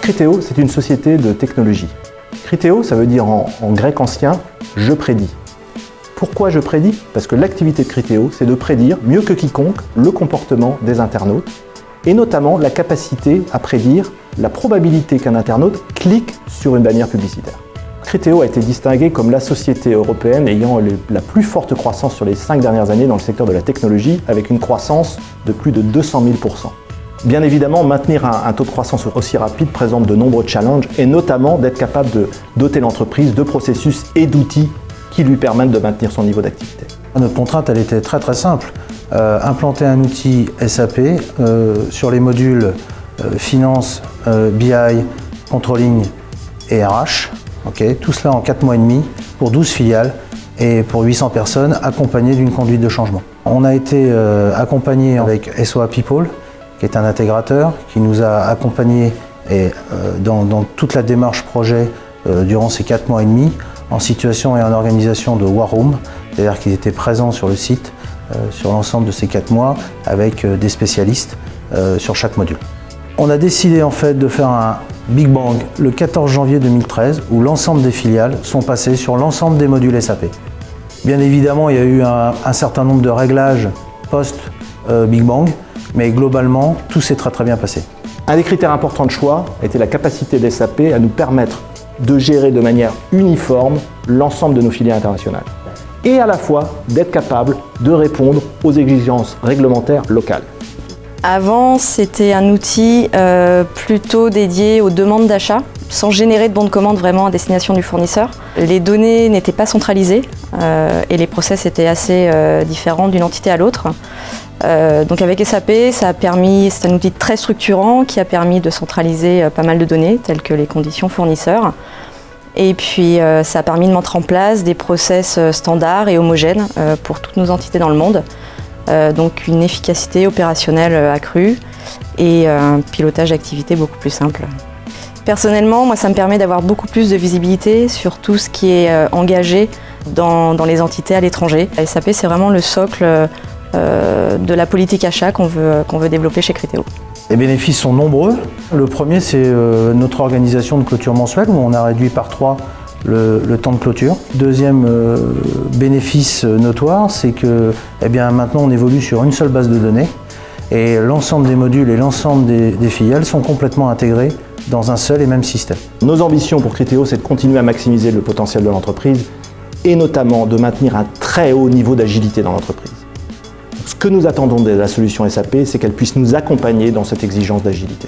Criteo, c'est une société de technologie. Criteo, ça veut dire en grec ancien « je prédis ». Pourquoi je prédis? Parce que l'activité de Criteo, c'est de prédire, mieux que quiconque, le comportement des internautes, et notamment la capacité à prédire la probabilité qu'un internaute clique sur une bannière publicitaire. Criteo a été distinguée comme la société européenne ayant la plus forte croissance sur les 5 dernières années dans le secteur de la technologie, avec une croissance de plus de 200 000 %. Bien évidemment, maintenir un taux de croissance aussi rapide présente de nombreux challenges, et notamment d'être capable de doter l'entreprise de processus et d'outils qui lui permettent de maintenir son niveau d'activité. Notre contrainte, elle était très simple. Implanter un outil SAP sur les modules finance, BI, controlling et RH. Okay, tout cela en 4 mois et demi pour 12 filiales et pour 800 personnes accompagnées d'une conduite de changement. On a été accompagné avec SOA People, qui est un intégrateur, qui nous a accompagnés dans toute la démarche projet durant ces 4 mois et demi, en situation et en organisation de War Room, c'est-à-dire qu'ils étaient présents sur le site sur l'ensemble de ces 4 mois avec des spécialistes sur chaque module. On a décidé en fait de faire un Big Bang le 14 janvier 2013 où l'ensemble des filiales sont passées sur l'ensemble des modules SAP. Bien évidemment, il y a eu un certain nombre de réglages post-Big Bang, mais globalement, tout s'est très bien passé. Un des critères importants de choix était la capacité des SAP à nous permettre de gérer de manière uniforme l'ensemble de nos filiales internationales et à la fois d'être capable de répondre aux exigences réglementaires locales. Avant, c'était un outil plutôt dédié aux demandes d'achat, sans générer de bons de commande vraiment à destination du fournisseur. Les données n'étaient pas centralisées et les process étaient assez différents d'une entité à l'autre. Donc avec SAP, c'est un outil très structurant qui a permis de centraliser pas mal de données, telles que les conditions fournisseurs. Et puis ça a permis de mettre en place des process standards et homogènes pour toutes nos entités dans le monde. Donc une efficacité opérationnelle accrue et un pilotage d'activité beaucoup plus simple. Personnellement, moi, ça me permet d'avoir beaucoup plus de visibilité sur tout ce qui est engagé dans les entités à l'étranger. SAP, c'est vraiment le socle de la politique achat qu'on veut développer chez Criteo. Les bénéfices sont nombreux. Le premier, c'est notre organisation de clôture mensuelle où on a réduit par 3 le temps de clôture. Deuxième bénéfice notoire, c'est que maintenant on évolue sur une seule base de données et l'ensemble des modules et l'ensemble des filiales sont complètement intégrés dans un seul et même système. Nos ambitions pour Criteo, c'est de continuer à maximiser le potentiel de l'entreprise et notamment de maintenir un très haut niveau d'agilité dans l'entreprise. Ce que nous attendons de la solution SAP, c'est qu'elle puisse nous accompagner dans cette exigence d'agilité.